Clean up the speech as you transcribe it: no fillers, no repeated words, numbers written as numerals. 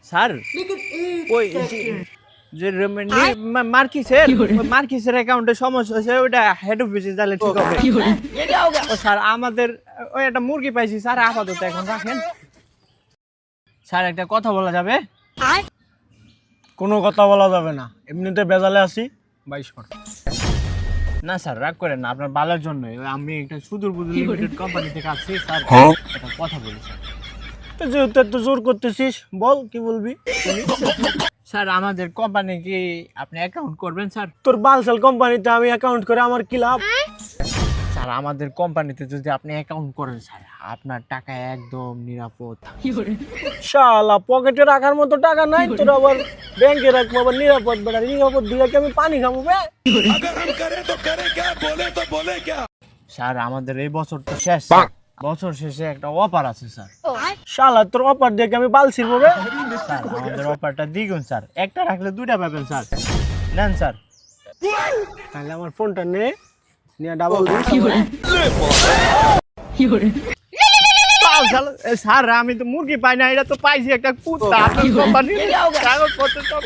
Sir ওই যে মার্কিসের অ্যাকাউন্টে সমস্যা হয়েছে ওইটা হেড অফিসে গেলে ঠিক হবে। ও স্যার আমাদের ওই একটা মুরগি পাইছি স্যার, আপাতত এখন রাখেন। স্যার একটা কথা বলা যাবে? কোনো কথা বলা যাবে না, এমনিতে বেজালে আছি। 22 কর। না স্যার রাগ করেন না, আপনার ভালোর জন্য। আমি একটা সুদূর বুদূর লিমিটেড কোম্পানি থেকে আসছি স্যার, একটা কথা বলি স্যার। তো যেহেতু এত জোর করতেছিস, বল কি বলবি। স্যার আমাদের কোম্পানি কি আপনি অ্যাকাউন্ট করবেন স্যার? তোর বালসাল কোম্পানিতে আমি অ্যাকাউন্ট করে আমার কি লাভ? স্যার আমাদের কোম্পানিতে যদি আপনি অ্যাকাউন্ট করেন স্যার, আপনার টাকা একদম নিরাপদ। শালা পকেটে রাখার মতো টাকা নাই তোর, আবার ব্যাংকে রাখবো আবার নিরাপদ। বেটা নিরাপদ দিলে কি আমি পানি খাবো বে? স্যার আমাদের এই বছর তো শেষ, বছর শেষে একটা অফার আছে স্যার। শালা তোর অফার দিয়ে কি আমি বাল ছিড়বো বে? স্যার আমাদের অফারটা দ্বিগুণ স্যার, একটা রাখলে দুইটা পাবেন স্যার। নেন স্যার। তাহলে আমার ফোনটা নে, নিয়ে ডাবল দিস। স্যার আমি তো মুরগি পাই না, এটা তো পাইছি একটা কুত্তা। আপনার কোম্পানির কাগজপত্র সব